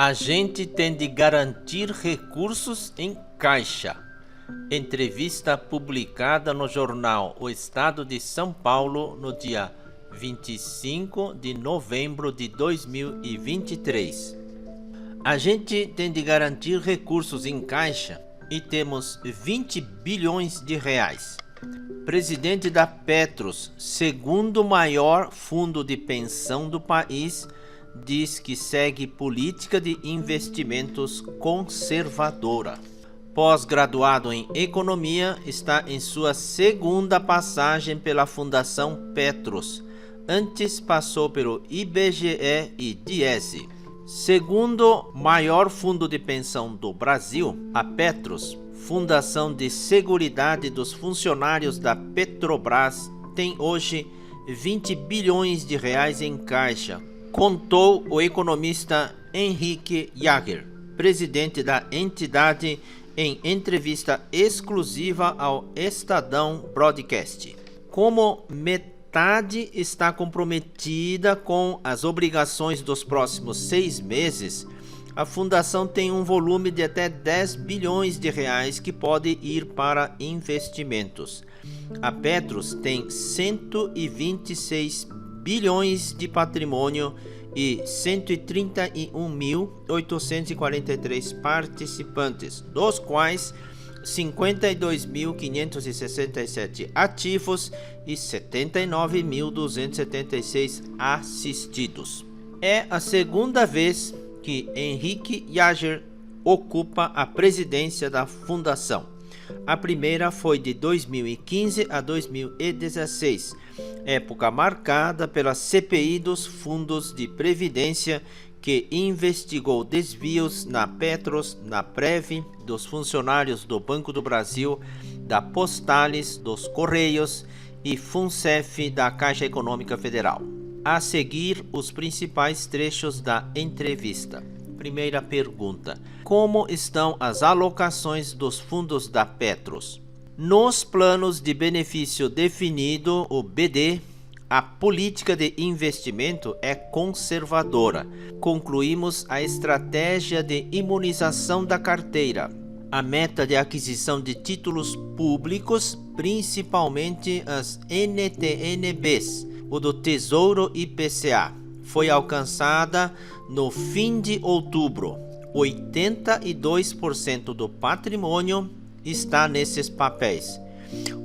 A gente tem de garantir recursos em caixa. Entrevista publicada no jornal O Estado de São Paulo no dia 25 de novembro de 2023. A gente tem de garantir recursos em caixa e temos 20 bilhões de reais. Presidente da Petros, segundo maior fundo de pensão do país, diz que segue política de investimentos conservadora. Pós-graduado em Economia, está em sua segunda passagem pela Fundação Petros. Antes passou pelo IBGE e Diese. Segundo maior fundo de pensão do Brasil, a Petros, Fundação de Seguridade dos Funcionários da Petrobras, tem hoje 20 bilhões de reais em caixa, contou o economista Henrique Jager, presidente da entidade, em entrevista exclusiva ao Estadão Broadcast. Como metade está comprometida com as obrigações dos próximos 6 meses, a fundação tem um volume de até 10 bilhões de reais que pode ir para investimentos. A Petros tem 126 bilhões de patrimônio e 131.843 participantes, dos quais 52.567 ativos e 79.276 assistidos. É a segunda vez que Henrique Jager ocupa a presidência da fundação. A primeira foi de 2015 a 2016, época marcada pela CPI dos fundos de previdência, que investigou desvios na Petros, na Prev, dos funcionários do Banco do Brasil, da Postales, dos Correios e Funcef da Caixa Econômica Federal. A seguir, os principais trechos da entrevista. Primeira pergunta: como estão as alocações dos fundos da Petros? Nos planos de benefício definido, o BD, a política de investimento é conservadora. Concluímos a estratégia de imunização da carteira. A meta de aquisição de títulos públicos, principalmente as NTNBs, o do Tesouro IPCA, foi alcançada no fim de outubro. 82% do patrimônio está nesses papéis.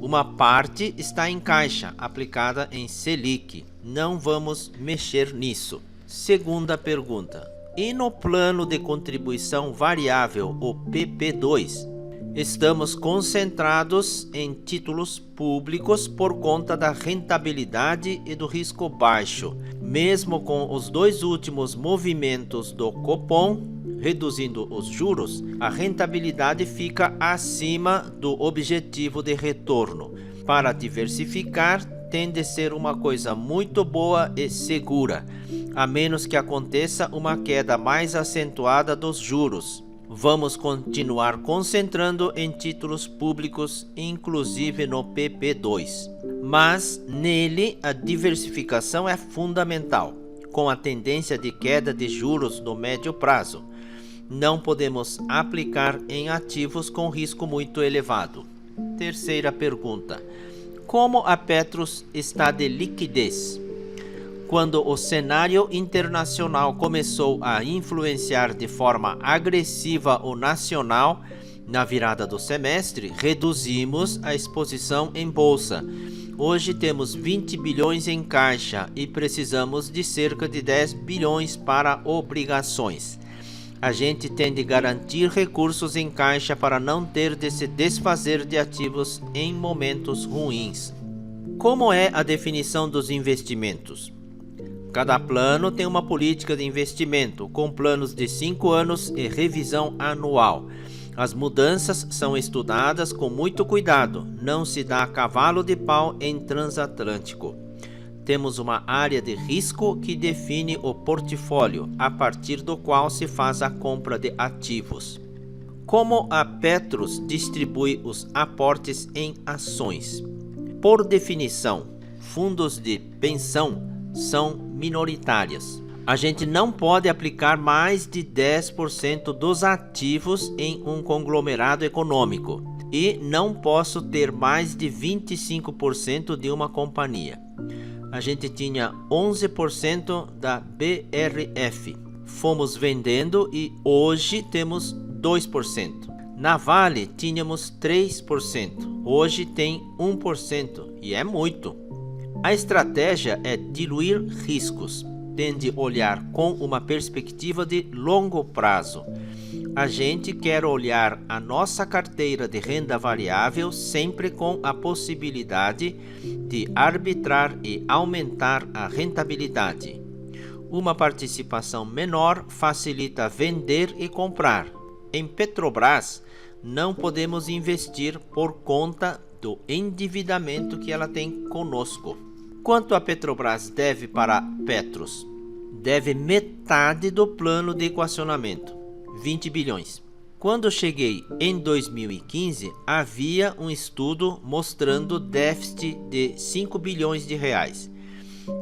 Uma parte está em caixa, aplicada em Selic. Não vamos mexer nisso. Segunda pergunta: e no plano de contribuição variável, o PP2? Estamos concentrados em títulos públicos por conta da rentabilidade e do risco baixo. Mesmo com os 2 últimos movimentos do Copom, reduzindo os juros, a rentabilidade fica acima do objetivo de retorno. Para diversificar, tem de ser uma coisa muito boa e segura, a menos que aconteça uma queda mais acentuada dos juros. Vamos continuar concentrando em títulos públicos, inclusive no PP2. Mas nele a diversificação é fundamental, com a tendência de queda de juros no médio prazo. Não podemos aplicar em ativos com risco muito elevado. Terceira pergunta: como a Petros está de liquidez? Quando o cenário internacional começou a influenciar de forma agressiva o nacional, na virada do semestre, reduzimos a exposição em bolsa. Hoje temos 20 bilhões em caixa e precisamos de cerca de 10 bilhões para obrigações. A gente tem de garantir recursos em caixa para não ter de se desfazer de ativos em momentos ruins. Como é a definição dos investimentos? Cada plano tem uma política de investimento, com planos de 5 anos e revisão anual. As mudanças são estudadas com muito cuidado, não se dá cavalo de pau em transatlântico. Temos uma área de risco que define o portfólio, a partir do qual se faz a compra de ativos. Como a Petros distribui os aportes em ações? Por definição, fundos de pensão são minoritárias. A gente não pode aplicar mais de 10% dos ativos em um conglomerado econômico e não posso ter mais de 25% de uma companhia. A gente tinha 11% da BRF. Fomos vendendo e hoje temos 2%. Na Vale tínhamos 3%. Hoje tem 1% e é muito. A estratégia é diluir riscos. Tende a olhar com uma perspectiva de longo prazo. A gente quer olhar a nossa carteira de renda variável sempre com a possibilidade de arbitrar e aumentar a rentabilidade. Uma participação menor facilita vender e comprar. Em Petrobras, não podemos investir por conta do endividamento que ela tem conosco. Quanto a Petrobras deve para Petros? Deve metade do plano de equacionamento, 20 bilhões. Quando cheguei em 2015, havia um estudo mostrando déficit de 5 bilhões de reais.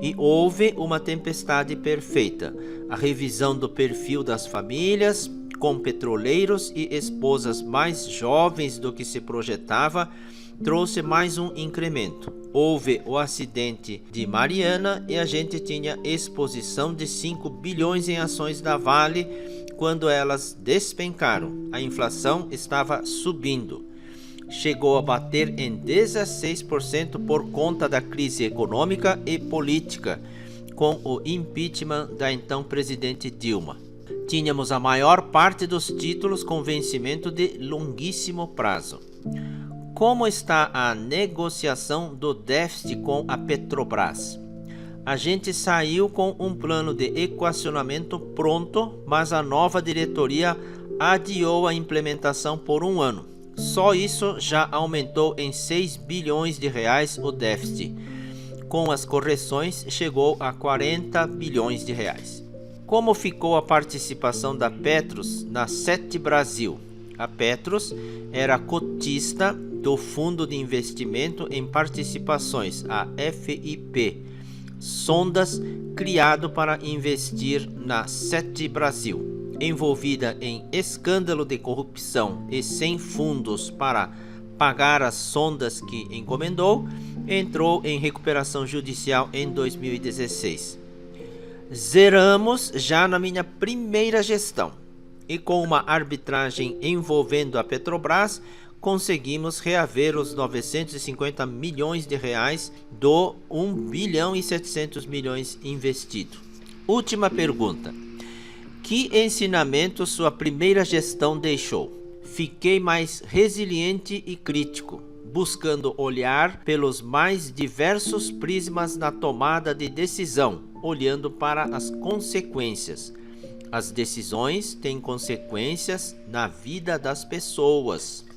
E houve uma tempestade perfeita, a revisão do perfil das famílias, com petroleiros e esposas mais jovens do que se projetava, trouxe mais um incremento. Houve o acidente de Mariana e a gente tinha exposição de 5 bilhões em ações da Vale quando elas despencaram. A inflação estava subindo. Chegou a bater em 16% por conta da crise econômica e política, com o impeachment da então presidente Dilma. Tínhamos a maior parte dos títulos com vencimento de longuíssimo prazo. Como está a negociação do déficit com a Petrobras? A gente saiu com um plano de equacionamento pronto, mas a nova diretoria adiou a implementação por um ano. Só isso já aumentou em 6 bilhões de reais o déficit. Com as correções, chegou a 40 bilhões de reais. Como ficou a participação da Petros na Sete Brasil? A Petros era cotista do Fundo de Investimento em Participações, a FIP, Sondas, criado para investir na Sete Brasil. Envolvida em escândalo de corrupção e sem fundos para pagar as sondas que encomendou, entrou em recuperação judicial em 2016. Zeramos já na minha primeira gestão e com uma arbitragem envolvendo a Petrobras, conseguimos reaver os 950 milhões de reais do 1 bilhão e 700 milhões investido. Última pergunta. Que ensinamento sua primeira gestão deixou? Fiquei mais resiliente e crítico, buscando olhar pelos mais diversos prismas na tomada de decisão, olhando para as consequências. As decisões têm consequências na vida das pessoas.